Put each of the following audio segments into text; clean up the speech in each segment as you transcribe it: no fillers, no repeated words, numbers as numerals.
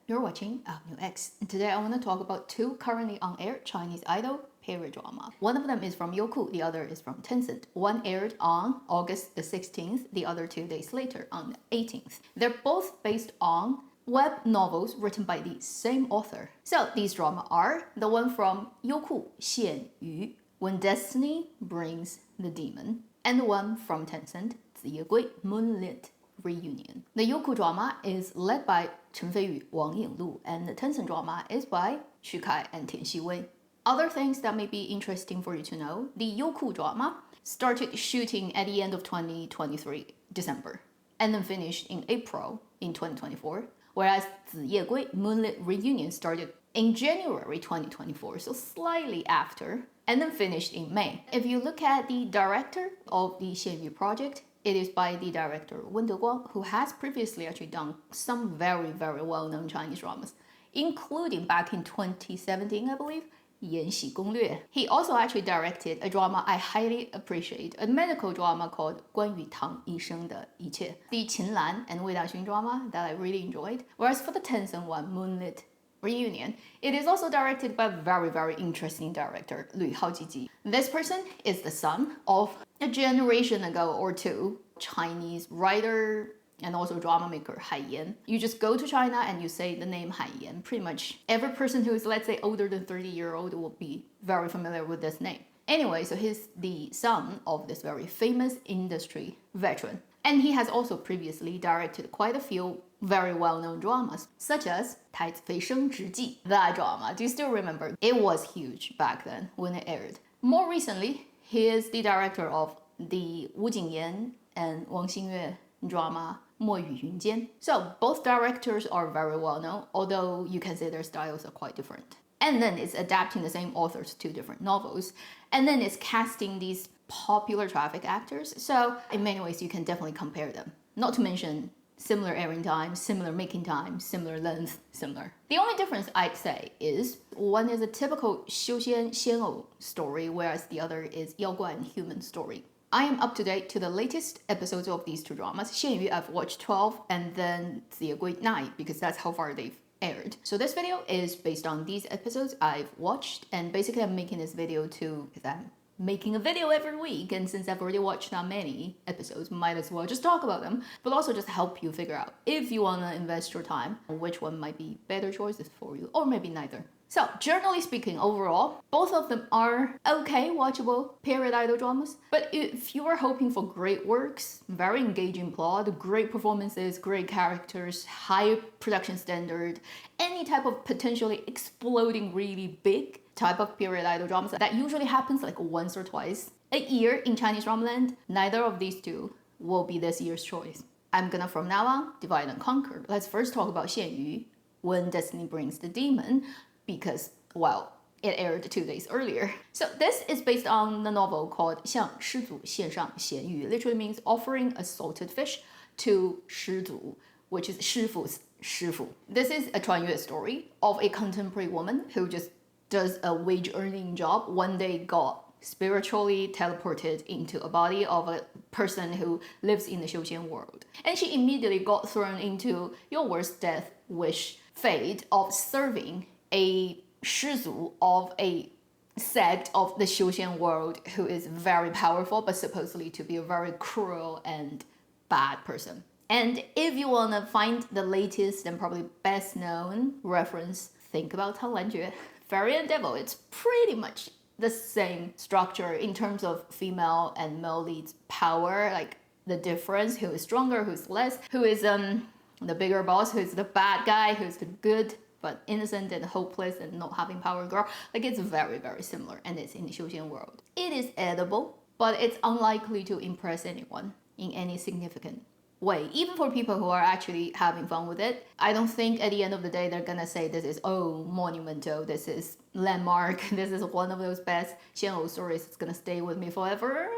You're watching New X, and today I want to talk about two currently on-air Chinese idol period drama. One of them is from Youku, the other is from Tencent. One aired on August the 16th, the other 2 days later on the 18th. They're both based on web novels written by the same author. So these dramas are the one from Youku, 线鱼, When Destiny Brings the Demon, and the one from Tencent, 子夜归, Moonlit Reunion. The Youku drama is led by Chen Feiyu, Wang Yinglu, and the Tencent drama is by Xu Kai and Tian Xiwei. Other things that may be interesting for you to know, the Youku drama started shooting at the end of 2023, December, and then finished in April in 2024, whereas 子夜归, Moonlit Reunion started in January 2024, so slightly after, and then finished in May. If you look at the director of the 线鱼 project, it is by the director Wen Deguang, who has previously actually done some very, very well-known Chinese dramas, including back in 2017, I believe, 延禧攻略. He also actually directed a drama I highly appreciate, a medical drama called 关于唐医生的一切, the Qin Lan and Wei Daxun drama that I really enjoyed. Whereas for the Tencent one, Moonlit Reunion, it is also directed by a very, very interesting director, Lü Haojiji. This person is the son of a generation ago or two Chinese writer and also drama maker Hai Yan. You just go to China and you say the name Hai Yan. Pretty much every person who is, let's say, older than 30-year-old will be very familiar with this name. Anyway, so he's the son of this very famous industry veteran. And he has also previously directed quite a few very well-known dramas, such as 太子妃升职记. That drama, do you still remember? It was huge back then when it aired. More recently, he is the director of the Wu Jingyan and Wang Xingyue drama 墨雨云间. So both directors are very well known, although you can say their styles are quite different. And then it's adapting the same author's two different novels. And then it's casting these popular traffic actors. So in many ways, you can definitely compare them. Not to mention similar airing time, similar making time, similar length, similar. The only difference I'd say is one is a typical 修仙仙偶 story, whereas the other is 妖怪 and human story. I am up to date to the latest episodes of these two dramas. 线鱼 I've watched 12 and then 子夜归 9 because that's how far they've aired. So this video is based on these episodes I've watched, and basically I'm making this video because I'm making a video every week, and since I've already watched that many episodes, might as well just talk about them, but also just help you figure out if you want to invest your time, which one might be better choices for you, or maybe neither. So, generally speaking, overall, both of them are okay, watchable period idol dramas. But if you are hoping for great works, very engaging plot, great performances, great characters, high production standard, any type of potentially exploding really big type of period idol dramas that usually happens like once or twice a year in Chinese dramaland, neither of these two will be this year's choice. I'm gonna from now on divide and conquer. Let's first talk about 线鱼, When Destiny Brings the Demon, because, well, it aired 2 days earlier. So this is based on the novel called 向师祖献上咸鱼, literally means offering a salted fish to 师祖, which is 师父's 师父. This is a 穿越 story of a contemporary woman who just does a wage earning job. One day got spiritually teleported into a body of a person who lives in the 修仙 world. And she immediately got thrown into your worst death wish fate of serving a 师祖 of a sect of the 修仙 world who is very powerful but supposedly to be a very cruel and bad person. And if you want to find the latest and probably best known reference, think about 苍兰诀, Fairy and Devil. It's pretty much the same structure in terms of female and male leads power, like the difference, who is stronger, who's less, who is the bigger boss, who's the bad guy, who's the good but innocent and hopeless and not having power girl. Like, it's very, very similar, and it's in the 修仙 world. It is edible, but it's unlikely to impress anyone in any significant way. Even for people who are actually having fun with it, I don't think at the end of the day they're gonna say this is, oh, monumental, this is landmark, this is one of those best 仙偶 stories, it's gonna stay with me forever.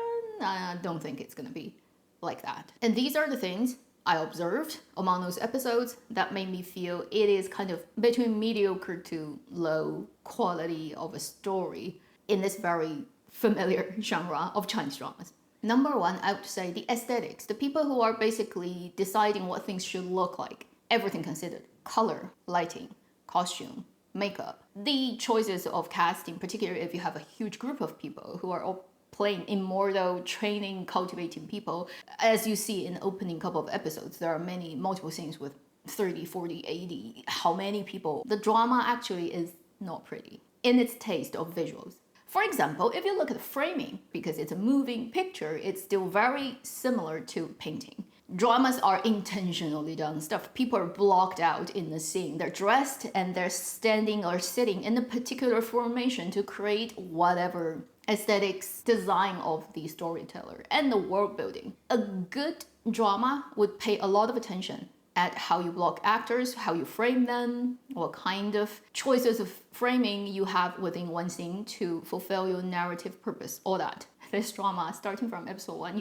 I don't think it's gonna be like that. And these are the things I observed among those episodes that made me feel it is kind of between mediocre to low quality of a story in this very familiar genre of Chinese dramas. Number one, I would say the aesthetics, the people who are basically deciding what things should look like, everything considered. color, lighting, costume, makeup. The choices of casting, particularly if you have a huge group of people who are all playing immortal, training, cultivating people. As you see in the opening couple of episodes, there are multiple scenes with 30, 40, 80, how many people. The drama actually is not pretty in its taste of visuals. For example, if you look at the framing, because it's a moving picture, it's still very similar to painting. Dramas are intentionally done stuff. People are blocked out in the scene. They're dressed and they're standing or sitting in a particular formation to create whatever aesthetics design of the storyteller and the world building. A good drama would pay a lot of attention at how you block actors, how you frame them, what kind of choices of framing you have within one scene to fulfill your narrative purpose, all that. This drama, starting from episode 1,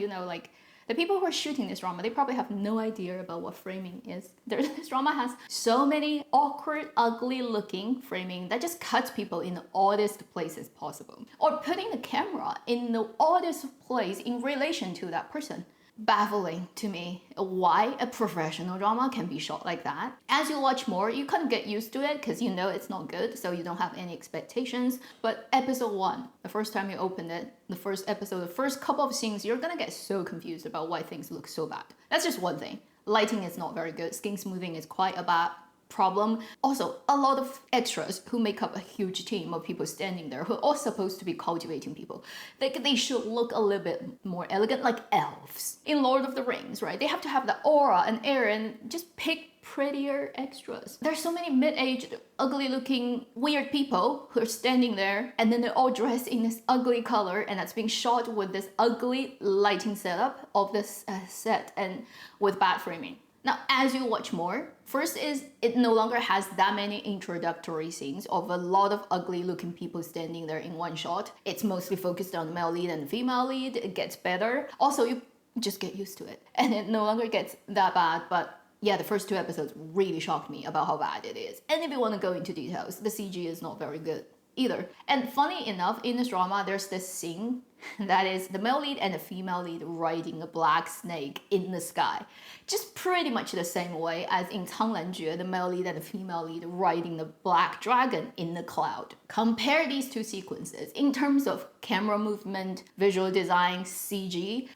the people who are shooting this drama, they probably have no idea about what framing is. This drama has so many awkward, ugly looking framing that just cuts people in the oddest places possible. Or putting the camera in the oddest place in relation to that person. Baffling to me why a professional drama can be shot like that. As you watch more, you kind of get used to it because you know it's not good, so you don't have any expectations. But episode 1, the first time you open it, the first episode, the first couple of scenes, you're gonna get so confused about why things look so bad. That's just one thing. Lighting is not very good. Skin smoothing is quite a bad problem. Also, a lot of extras who make up a huge team of people standing there who are all supposed to be cultivating people. They should look a little bit more elegant, like elves in Lord of the Rings, right? They have to have the aura and air and just pick prettier extras. There's so many mid-aged, ugly-looking, weird people who are standing there and then they're all dressed in this ugly color and that's being shot with this ugly lighting setup of this set and with bad framing. Now, as you watch more, first is it no longer has that many introductory scenes of a lot of ugly looking people standing there in one shot. It's mostly focused on the male lead and the female lead. It gets better. Also, you just get used to it. And it no longer gets that bad, but yeah, the first 2 episodes really shocked me about how bad it is. And if you want to go into details, the CG is not very good either. And funny enough, in this drama, there's this scene that is the male lead and the female lead riding a black snake in the sky. Just pretty much the same way as in 苍兰诀, the male lead and the female lead riding the black dragon in the cloud. Compare these 2 sequences in terms of camera movement, visual design, CG.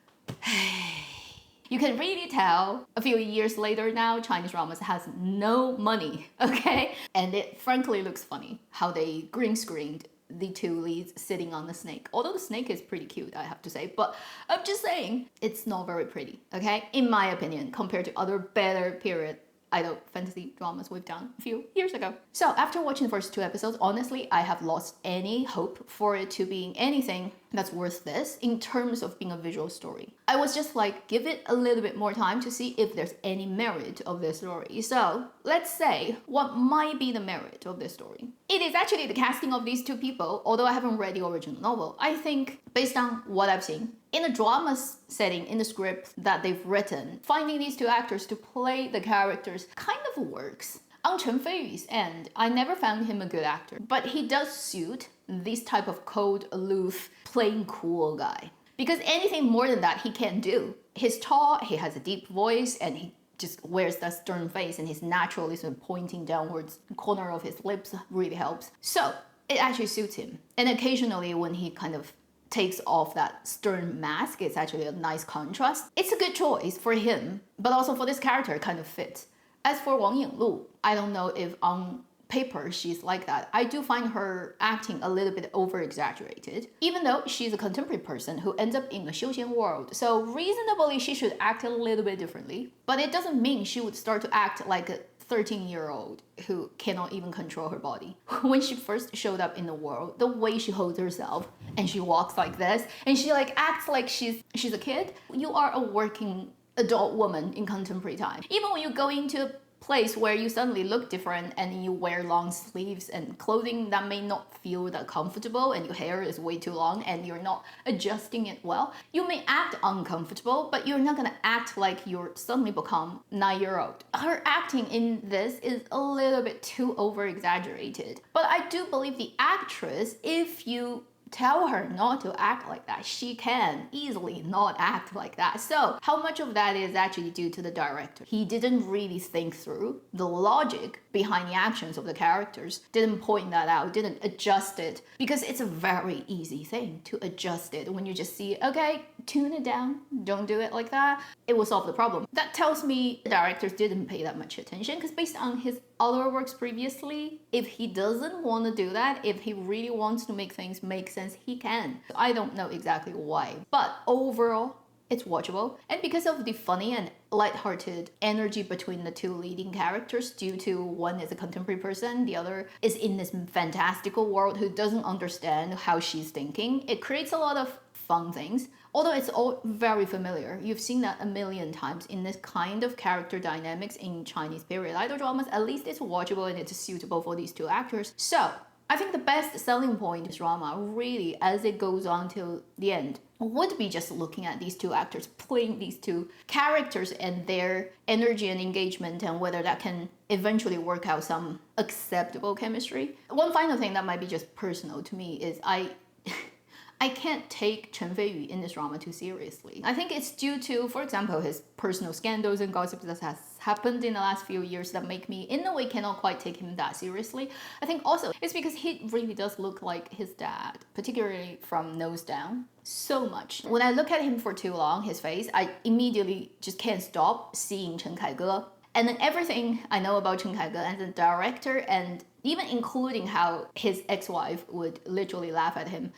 You can really tell a few years later now, Chinese dramas has no money, okay? And it frankly looks funny how they green screened the 2 leads sitting on the snake. Although the snake is pretty cute, I have to say, but I'm just saying, it's not very pretty, okay? In my opinion, compared to other better period idol fantasy dramas we've done a few years ago. So after watching the first 2 episodes, honestly, I have lost any hope for it to being anything that's worth this in terms of being a visual story. I was just like, give it a little bit more time to see if there's any merit of this story. So let's say what might be the merit of this story. It is actually the casting of these 2 people, although I haven't read the original novel. I think based on what I've seen, in a drama setting, in the script that they've written, finding these 2 actors to play the characters kind of works. On Chen Feiyu's end, I never found him a good actor, but he does suit this type of cold, aloof, playing cool guy. Because anything more than that he can't do. He's tall, he has a deep voice, and he just wears that stern face, and his naturally sort of pointing downwards corner of his lips really helps. So it actually suits him. And occasionally when he kind of takes off that stern mask, it's actually a nice contrast. It's a good choice for him, but also for this character, it kind of fits. As for Wang Yinglu, I don't know if on paper she's like that. I do find her acting a little bit over-exaggerated, even though she's a contemporary person who ends up in a Xiuxian world. So reasonably, she should act a little bit differently, but it doesn't mean she would start to act like a 13-year-old who cannot even control her body. When she first showed up in the world, the way she holds herself and she walks like this and she like acts like she's a kid. You are a working adult woman in contemporary time. Even when you go into a place where you suddenly look different and you wear long sleeves and clothing that may not feel that comfortable and your hair is way too long and you're not adjusting it well, you may act uncomfortable, but you're not gonna act like you're suddenly become 9-year-old. Her acting in this is a little bit too over-exaggerated. But I do believe the actress, if you tell her not to act like that. She can easily not act like that. So how much of that is actually due to the director? He didn't really think through the logic behind the actions of the characters, didn't point that out, didn't adjust it, because it's a very easy thing to adjust it when you just see, okay, tune it down, don't do it like that, it will solve the problem. That tells me the directors didn't pay that much attention, because based on his other works previously, if he doesn't want to do that, if he really wants to make things make sense, he can. I don't know exactly why, but overall, it's watchable. And because of the funny and lighthearted energy between the two leading characters, due to one is a contemporary person, the other is in this fantastical world who doesn't understand how she's thinking, it creates a lot of fun things. Although it's all very familiar. You've seen that a million times in this kind of character dynamics in Chinese period idol dramas. At least it's watchable and it's suitable for these two actors. So I think the best selling point of this drama, really, as it goes on till the end, would be just looking at these two actors playing these two characters and their energy and engagement, and whether that can eventually work out some acceptable chemistry. One final thing that might be just personal to me is I can't take Chen Feiyu in this drama too seriously. I think it's due to, for example, his personal scandals and gossips that has happened in the last few years that make me, in a way, cannot quite take him that seriously. I think also it's because he really does look like his dad, particularly from nose down, so much. When I look at him for too long, his face, I immediately just can't stop seeing Chen Kaige. And then everything I know about Chen Kaige as a director, and even including how his ex-wife would literally laugh at him,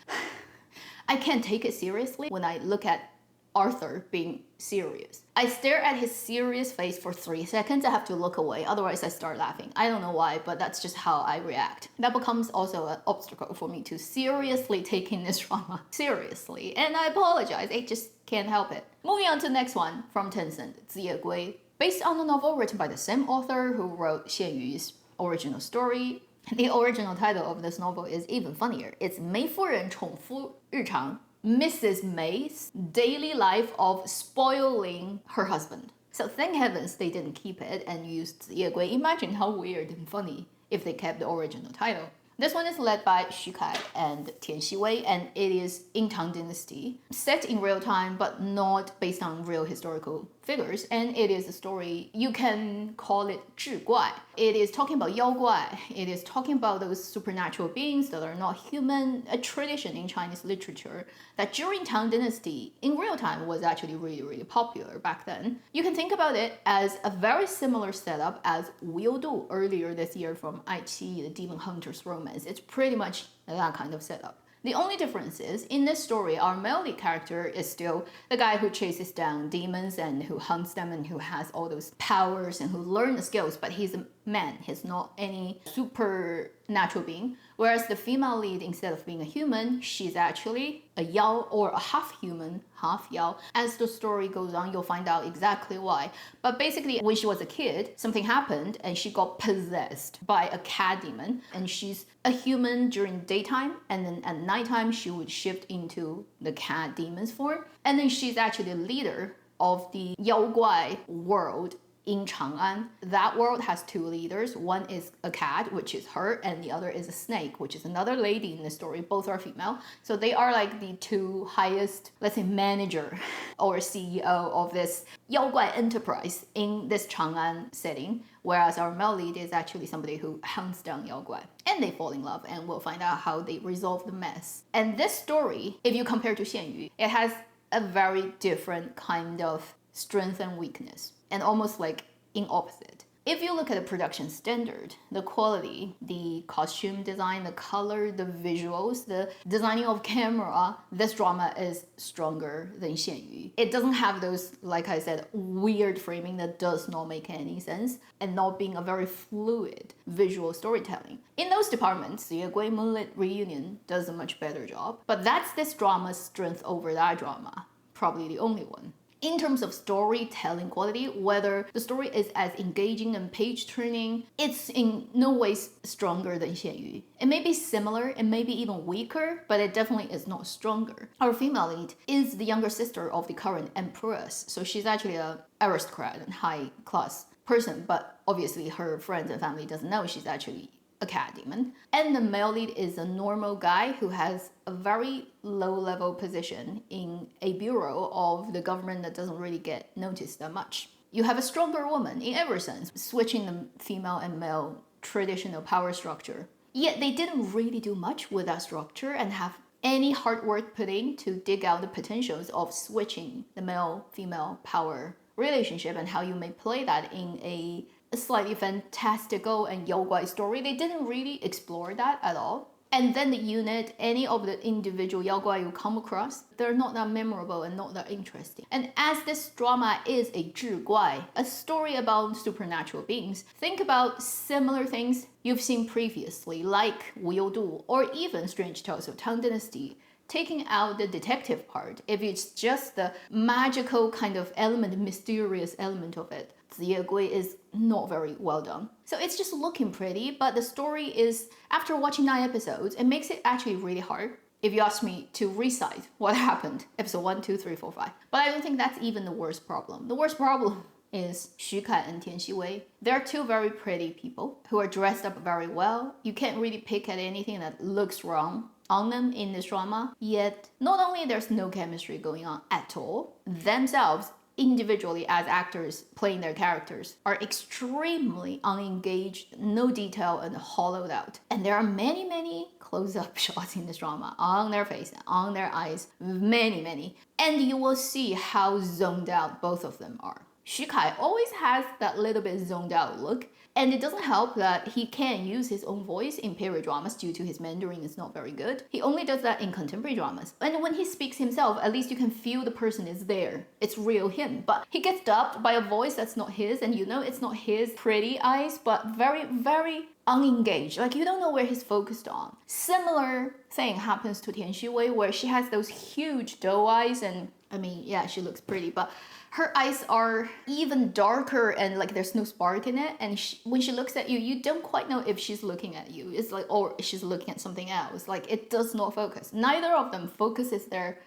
I can't take it seriously when I look at Arthur being serious. I stare at his serious face for 3 seconds, I have to look away, otherwise I start laughing. I don't know why, but that's just how I react. That becomes also an obstacle for me to seriously taking this drama seriously, and I apologize, I just can't help it. Moving on to the next one from Tencent, Ziyegui. Based on a novel written by the same author who wrote Xian Yu's original story. The original title of this novel is even funnier. It's 梅夫人宠夫日常, Mrs. May's daily life of spoiling her husband. So thank heavens they didn't keep it and used Ziyegui. Imagine how weird and funny if they kept the original title. This one is led by Xu Kai and Tian Xiwei, and it is in Tang Dynasty, set in real time but not based on real historical figures, and it is a story, you can call it 志怪. It is talking about 妖怪, it is talking about those supernatural beings that are not human, a tradition in Chinese literature that during Tang Dynasty, in real time, was actually really popular back then. You can think about it as a very similar setup as 无忧渡 earlier this year from Aiqi, the Demon Hunter's Romance. It's pretty much that kind of setup. The only difference is, in this story, our male lead character is still the guy who chases down demons and who hunts them and who has all those powers and who learns the skills, but he's a man, he's not any supernatural being. Whereas the female lead, instead of being a human, she's actually a yao, or a half human, half yao. As the story goes on, you'll find out exactly why. But basically, when she was a kid, something happened and she got possessed by a cat demon, and she's a human during daytime, and then at nighttime she would shift into the cat demon's form, and then she's actually the leader of the 妖怪 world in Chang'an. That world has two leaders. One is a cat, which is her, and the other is a snake, which is another lady in the story. Both are female. So they are like the two highest, let's say, manager or CEO of this 妖怪 enterprise in this Chang'an setting, whereas our male lead is actually somebody who hunts down 妖怪. And they fall in love, and we'll find out how they resolve the mess. And this story, if you compare to Xian Yu, it has a very different kind of strength and weakness, and almost like in opposite. If you look at the production standard, the quality, the costume design, the color, the visuals, the designing of camera, this drama is stronger than Xian Yu. It doesn't have those, like I said, weird framing that does not make any sense, and not being a very fluid visual storytelling. In those departments, Ziyegui Moonlit Reunion does a much better job, but that's this drama's strength over that drama, probably the only one. In terms of storytelling quality, whether the story is as engaging and page-turning, it's in no ways stronger than Xian Yu. It may be similar, it may be even weaker, but it definitely is not stronger. Our female lead is the younger sister of the current empress, so she's actually an aristocrat and high-class person, but obviously her friends and family doesn't know she's actually a cat demon. And the male lead is a normal guy who has a very low-level position in a bureau of the government that doesn't really get noticed that much. You have a stronger woman in every sense, switching the female and male traditional power structure. Yet they didn't really do much with that structure and have any hard work put in to dig out the potentials of switching the male-female power relationship and how you may play that in a slightly fantastical and yaoguai story. They didn't really explore that at all. And then the unit, any of the individual yaoguai you come across, they're not that memorable and not that interesting. And as this drama is a 志怪, a story about supernatural beings, think about similar things you've seen previously, like 无忧渡 or even Strange Tales of Tang Dynasty. Taking out the detective part, if it's just the magical kind of element, mysterious element of it, 子夜归 is not very well done. So it's just looking pretty, but the story is, after watching 9 episodes, it makes it actually really hard if you ask me to recite what happened, episode 1, 2, 3, 4, 5. But I don't think that's even the worst problem. The worst problem is Xu Kai and Tian Xiwei. They're two very pretty people who are dressed up very well. You can't really pick at anything that looks wrong on them in this drama. Yet, not only there's no chemistry going on at all, themselves, individually as actors playing their characters, are extremely unengaged, no detail, and hollowed out. And there are many close-up shots in this drama on their face, on their eyes, many. And you will see how zoned out both of them are. Xu Kai always has that little bit zoned out look, and it doesn't help that he can't use his own voice in period dramas due to his Mandarin is not very good. He only does that in contemporary dramas. And when he speaks himself, at least you can feel the person is there. It's real him. But he gets dubbed by a voice that's not his, and you know it's not his pretty eyes, but very unengaged. Like, you don't know where he's focused on. Similar thing happens to Tian Xiwei, where she has those huge doe eyes, and I mean, yeah, she looks pretty, but her eyes are even darker and like there's no spark in it. And when she looks at you, you don't quite know if she's looking at you. It's like, or she's looking at something else. Like, it does not focus. Neither of them focuses their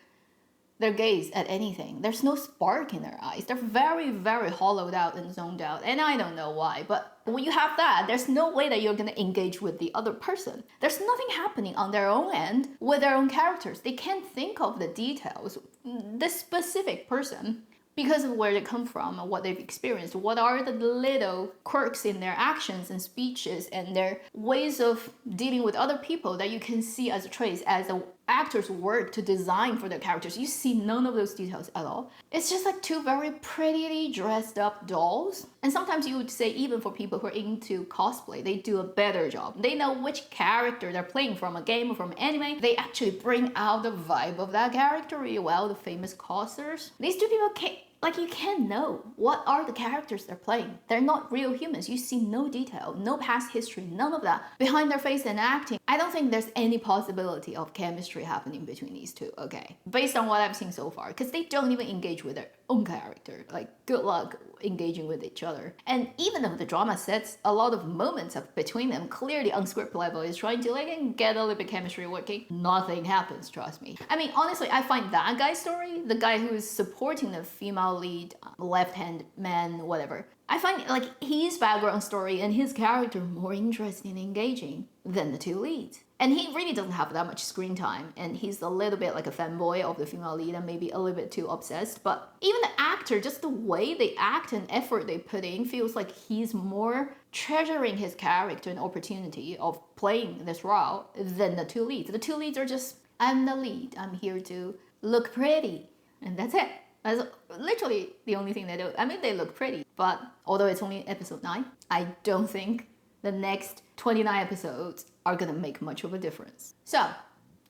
gaze at anything. There's no spark in their eyes. They're very hollowed out and zoned out. And I don't know why, but when you have that, there's no way that you're gonna engage with the other person. There's nothing happening on their own end with their own characters. They can't think of the details. The specific person, because of where they come from and what they've experienced, what are the little quirks in their actions and speeches and their ways of dealing with other people that you can see as traits as the actors work to design for their characters. You see none of those details at all. It's just like two very prettily dressed up dolls. And sometimes you would say, even for people who are into cosplay, they do a better job. They know which character they're playing from a game or from anime. They actually bring out the vibe of that character really well, the famous costers. These two people can't, like, you can't know what are the characters they're playing. They're not real humans. You see no detail, no past history, none of that. Behind their face and acting, I don't think there's any possibility of chemistry happening between these two, okay? Based on what I've seen so far, because they don't even engage with their own character. Like, good luck engaging with each other. And even though the drama sets a lot of moments of between them, clearly on script level is trying to like get a little bit chemistry working, nothing happens, trust me. I mean, honestly, I find that guy's story, the guy who is supporting the female lead, left-hand man, whatever, I find like his background story and his character more interesting and engaging than the two leads. And he really doesn't have that much screen time, and he's a little bit like a fanboy of the female lead and maybe a little bit too obsessed. But even the actor, just the way they act and effort they put in, feels like he's more treasuring his character and opportunity of playing this role than the two leads. The two leads are just, I'm the lead, I'm here to look pretty, and that's it. That's literally the only thing they do. I mean, they look pretty, but although it's only episode 9, I don't think the next 29 episodes are gonna make much of a difference. So,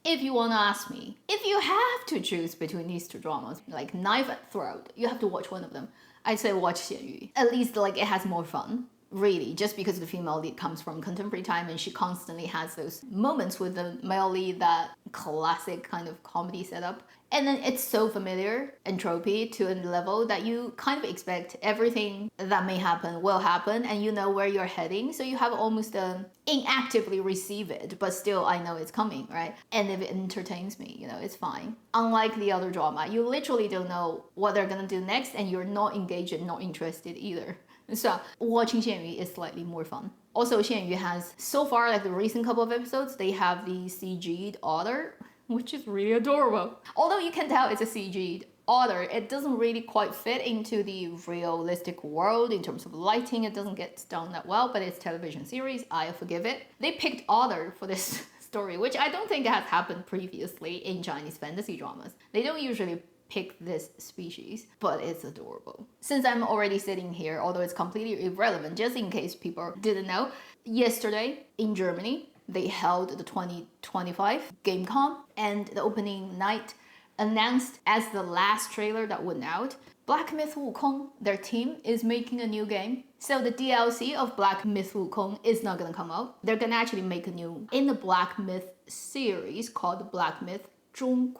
if you wanna ask me, if you have to choose between these two dramas, like knife at throat, you have to watch one of them, I'd say watch 咸鱼. At least like it has more fun. Really, just because the female lead comes from contemporary time and she constantly has those moments with the male lead, that classic kind of comedy setup. And then it's so familiar and tropey to a level that you kind of expect everything that may happen will happen, and you know where you're heading. So you have almost inactively receive it, but still I know it's coming, right? And if it entertains me, you know, it's fine. Unlike the other drama, you literally don't know what they're gonna do next, and you're not engaged and not interested either. So watching 咸鱼 is slightly more fun. Also, Xianyu has, so far, like the recent couple of episodes, they have the CG'd otter, which is really adorable. Although you can tell it's a CG'd otter, it doesn't really quite fit into the realistic world in terms of lighting. It doesn't get done that well, but it's television series, I forgive it. They picked otter for this story, which I don't think has happened previously in Chinese fantasy dramas. They don't usually pick this species, but it's adorable. Since I'm already sitting here, although it's completely irrelevant, just in case people didn't know, yesterday in Germany, they held the 2025 GameCom, and the opening night announced as the last trailer that went out, Black Myth Wukong, their team, is making a new game. So the DLC of Black Myth Wukong is not gonna come out. They're gonna actually make a new, in the Black Myth series called Black Myth Zhong,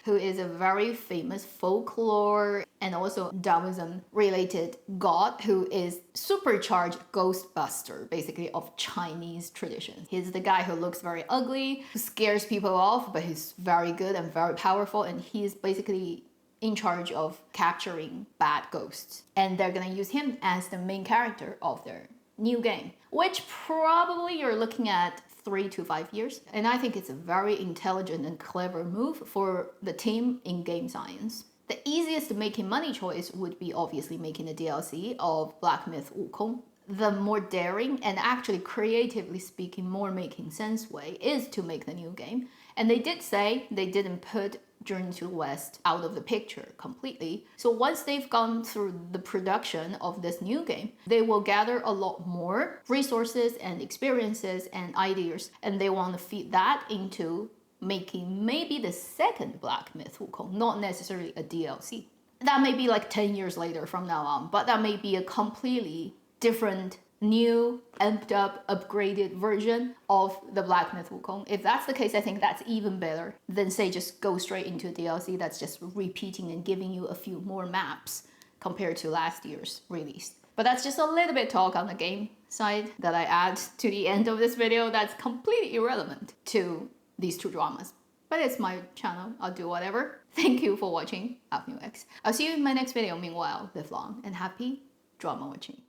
who is a very famous folklore and also Taoism related god who is supercharged ghostbuster, basically, of Chinese traditions. He's the guy who looks very ugly, who scares people off, but he's very good and very powerful, and he's basically in charge of capturing bad ghosts. And they're gonna use him as the main character of their new game, which probably you're looking at 3 to 5 years. And I think it's a very intelligent and clever move for the team in game science. The easiest making money choice would be obviously making a DLC of Black Myth Wukong. The more daring and actually creatively speaking more making sense way is to make the new game. And they did say they didn't put Journey to the West out of the picture completely. So once they've gone through the production of this new game, they will gather a lot more resources and experiences and ideas, and they want to feed that into making maybe the second Black Myth Wukong, not necessarily a DLC. That may be like 10 years later from now on, but that may be a completely different, new, amped up, upgraded version of the Black Myth Wukong. If that's the case, I think that's even better than, say, just go straight into a DLC that's just repeating and giving you a few more maps compared to last year's release. But that's just a little bit talk on the game side that I add to the end of this video that's completely irrelevant to these two dramas. But it's my channel, I'll do whatever. Thank you for watching AvenueX. I'll see you in my next video. Meanwhile, live long and happy drama watching.